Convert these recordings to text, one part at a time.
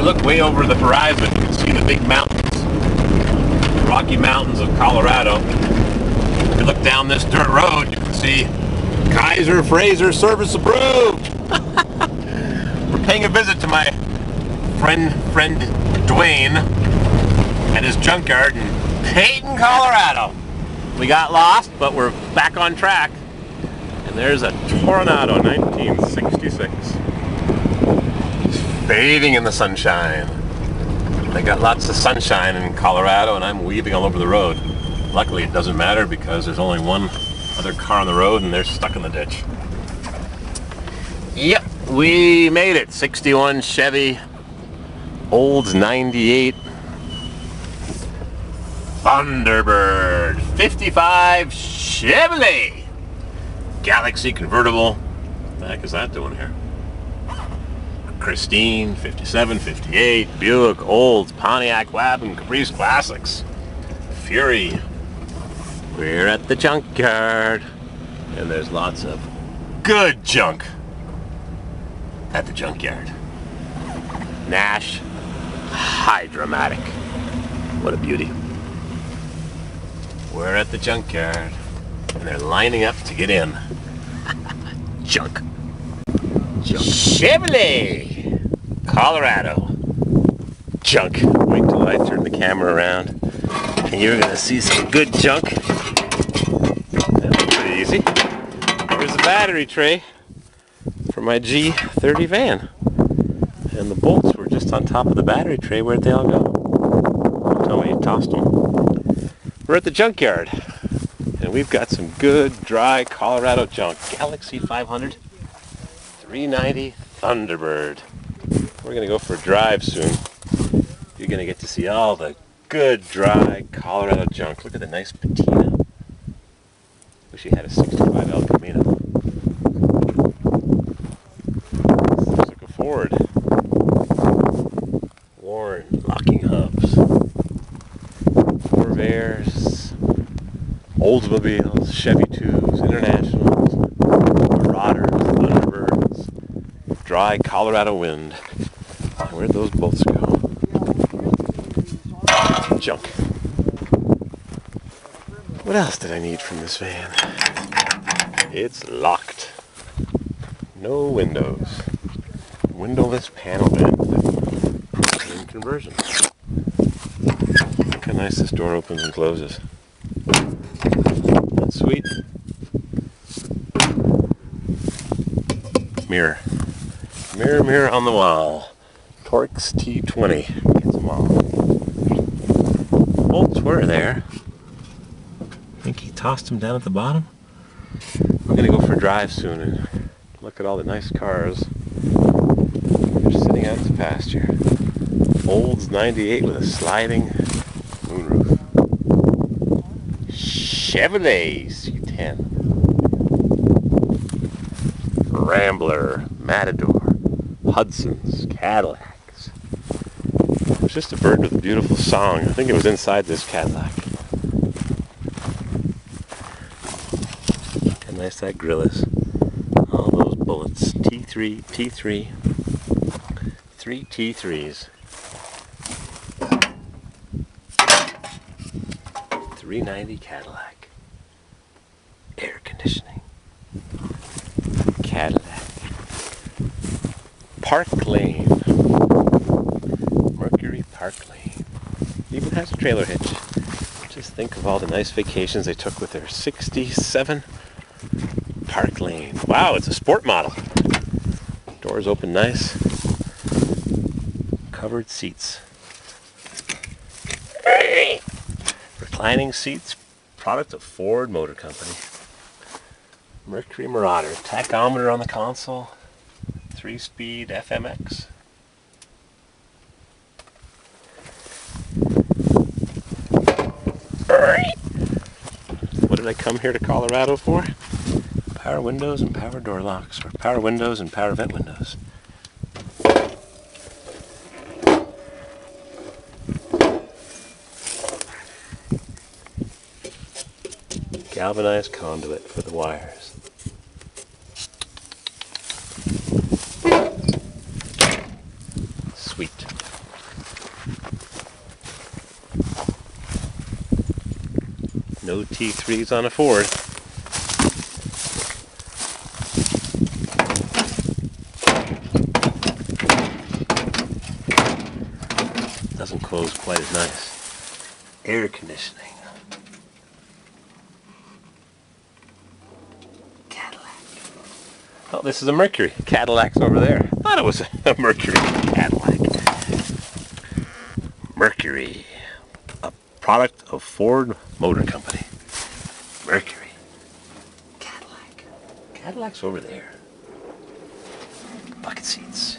look way over the horizon, you can see the big mountains, the Rocky Mountains of Colorado. If you look down this dirt road, you can see Kaiser Fraser service approved. We're paying a visit to my friend Dwayne at his junkyard in Peyton, Colorado. We got lost, but we're back on track. And there's a Tornado 1966. It's bathing in the sunshine. They got lots of sunshine in Colorado, and I'm weaving all over the road. Luckily, it doesn't matter because there's only one other car on the road, and they're stuck in the ditch. Yep, we made it. 61 Chevy, Olds 98 Thunderbird, 55 Chevy Galaxy convertible. What the heck is that doing here? Christine, 57, 58, Buick, Olds, Pontiac, Wagon, Caprice Classics, Fury. We're at the junkyard, and there's lots of good junk at the junkyard. Nash Hydromatic. What a beauty. We're at the junkyard, and they're lining up to get in. Junk. Chevy, Colorado. Junk. Wait till I turn the camera around, and you're gonna see some good junk. That's pretty easy. Here's the battery tray for my G30 van, and the bolts were just on top of the battery tray. Where'd they all go? Tell me you tossed them. We're at the junkyard, and we've got some good, dry Colorado junk. Galaxy 500, 390 Thunderbird. We're going to go for a drive soon. You're going to get to see all the good, dry Colorado junk. Look at the nice patina. Wish you had a 65 El Camino. Looks like a Ford. Warren locking hubs. Corvairs, Oldsmobiles, Chevy 2s, Internationals, Marauders, Thunderbirds, dry Colorado wind. Where'd those bolts go? Junk. What else did I need from this van? It's locked. No windows. Windowless panel van with propane conversion. Look how nice this door opens and closes. That's sweet. Mirror. Mirror, mirror on the wall. Torx T20. Gets them all. Bolts were there. I think he tossed them down at the bottom. We're going to go for a drive soon and look at all the nice cars. They're sitting out to pasture. Olds 98 with a sliding moonroof. Chevrolet C10. Rambler, Matador, Hudsons, Cadillacs. It was just a bird with a beautiful song. I think it was inside this Cadillac. Look how nice that grill is. All those bullets. T3, 3 T3s. 390 Cadillac. Air conditioning. Cadillac. Park Lane. Mercury Park Lane. Even has a trailer hitch. Just think of all the nice vacations they took with their 67 Park Lane. Wow, it's a sport model. Doors open nice. Covered seats. Reclining seats, product of Ford Motor Company. Mercury Marauder, tachometer on the console, 3-speed FMX. What did I come here to Colorado for? Power windows and power door locks, or power windows and power vent windows. Galvanized conduit for the wires. Sweet. No T3s on a Ford. Doesn't close quite as nice. Air conditioning. Cadillac. Oh, this is a Mercury. Cadillac's over there. I thought it was a Mercury. Cadillac. Mercury. A product of Ford Motor Company. Mercury. Cadillac. Cadillac's over there. Bucket seats.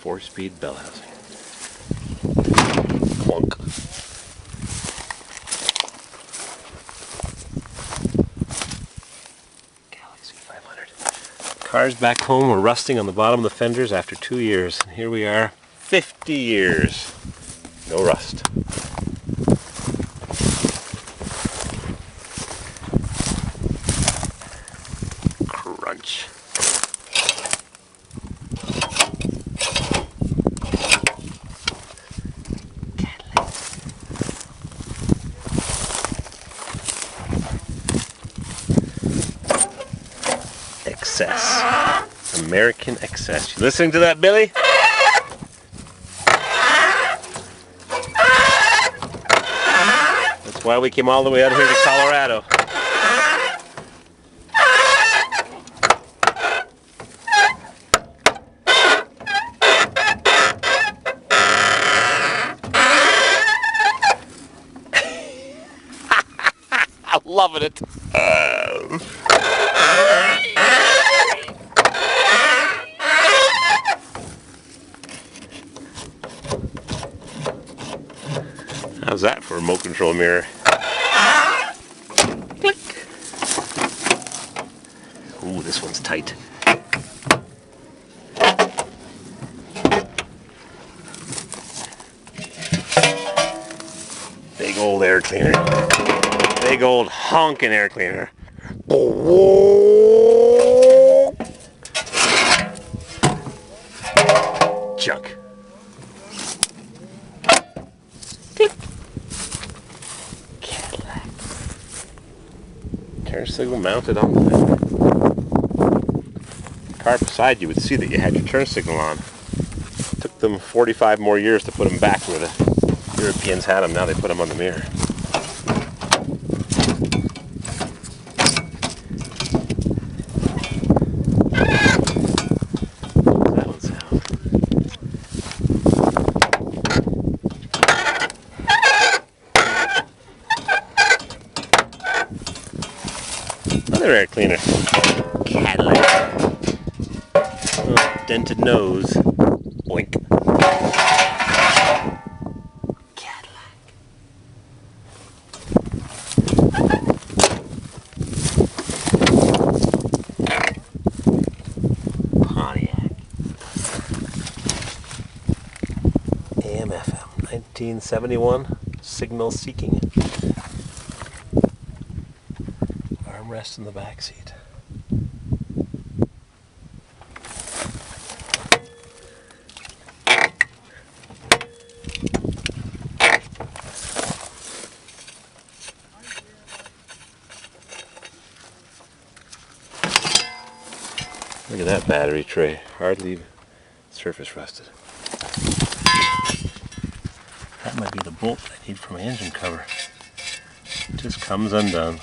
4-speed bell housing. Clunk. Galaxy 500. Cars back home were rusting on the bottom of the fenders after 2 years. And here we are, 50 years. No rust. Crunch. Excess. American Excess. You listening to that, Billy? That's why we came all the way out here to Colorado. I'm loving it. How's that for a remote control mirror? Click. Ooh, this one's tight. Big old air cleaner. Big old honking air cleaner. Junk. Turn signal mounted on the fender. The car beside you would see that you had your turn signal on. It took them 45 more years to put them back where the Europeans had them. Now they put them on the mirror. That one sound. Another air cleaner. Cadillac. Oh, dented nose. Boink. Cadillac. Pontiac. AM/FM. 1971. Signal seeking. Armrest in the back seat. Look at that battery tray, hardly surface rusted. That might be the bolt I need for my engine cover. It just comes undone.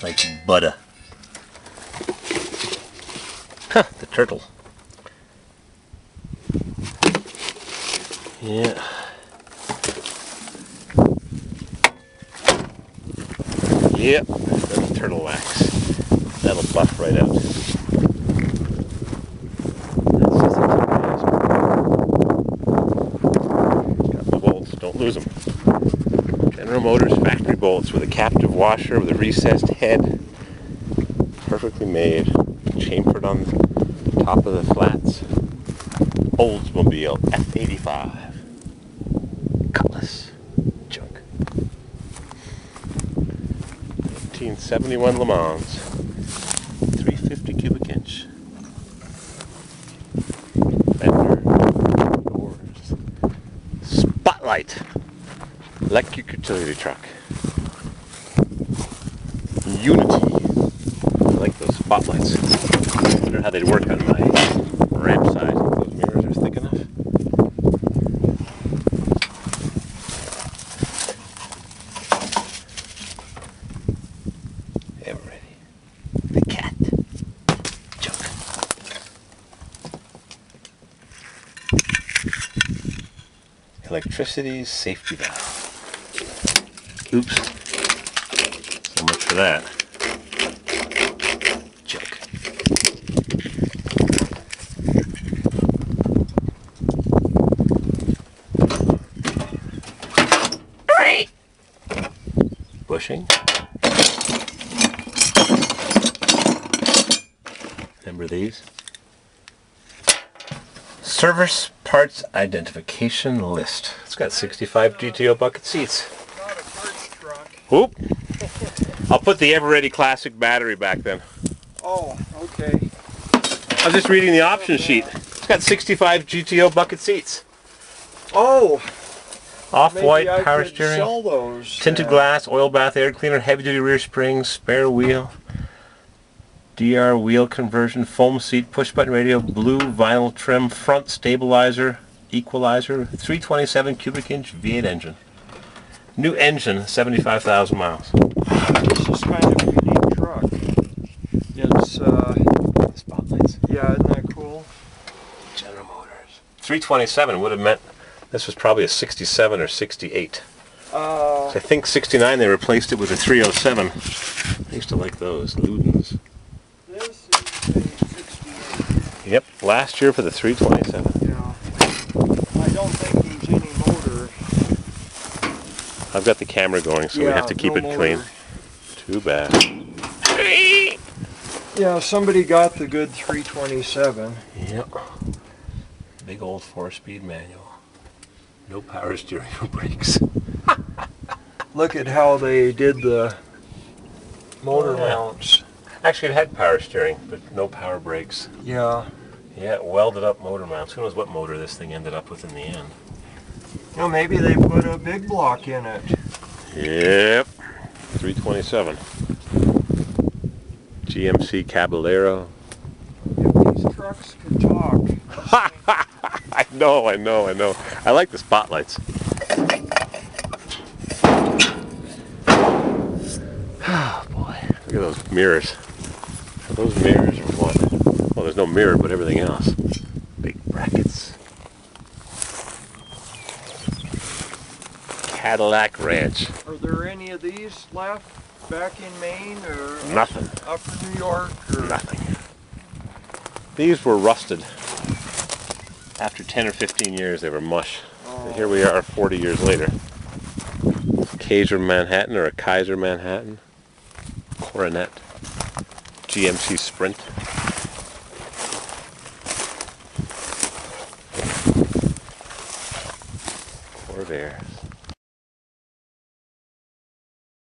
Like butter. Huh, the turtle. Yeah. Yep, that's turtle wax. That'll buff right out. That's just a got the bolts, don't lose them. General Motors factory bolts with a captive washer with a recessed head. Perfectly made. Chamfered on top of the flats. Oldsmobile F85. Cutlass. Junk. 1971 Le Mans. 350 cubic inch. Fender. Doors. Spotlight. Electric utility truck. Unity. I like those spotlights. I wonder how they'd work on my ramp side. Those mirrors are thick enough. Ever ready? The cat. Jump. Electricity safety valve. Oops. So much for that. Check. Bushing. Remember these? Service parts identification list. It's got 65 GTO bucket seats. Not a parts truck. Whoop. I'll put the Ever-Ready Classic battery back then. Oh, okay. I was just reading the option sheet. It's got 65 GTO bucket seats. Oh, Off-white maybe I power could steering. sell those. Tinted glass, oil bath, air cleaner, heavy-duty rear springs, spare wheel, DR wheel conversion, foam seat, push-button radio, blue vinyl trim, front stabilizer, equalizer, 327 cubic inch V8 engine. New engine, 75,000 miles. This is kind of a unique truck. It's, Spotlights. yeah, isn't that cool? General Motors. 327 would have meant this was probably a 67 or 68. I think 69 they replaced it with a 307. I used to like those, Ludens. This is a 68. Yep, last year for the 327. Yeah. I don't think there's any motor. I've got the camera going, so we have to keep no it motor. clean. Too bad. Yeah, somebody got the good 327. Yep. Big old 4-speed manual. No power steering or brakes. Look at how they did the motor Yeah. mounts. Actually, it had power steering, but no power brakes. Yeah. Yeah, welded up motor mounts. Who knows what motor this thing ended up with in the end. Well, maybe they put a big block in it. Yep. 327. GMC Caballero. If these trucks could talk. I know. I like the spotlights. Oh boy. Look at those mirrors. Are those mirrors or what? Well, there's no mirror, but everything else. Big brackets. Cadillac Ranch. Are there any of these left back in Maine or Nothing. up in New York? Or? Nothing. These were rusted. After 10 or 15 years, they were mush. Oh. Here we are 40 years later. Kaiser Manhattan or a Kaiser Manhattan. Coronet. GMC Sprint. Corvair.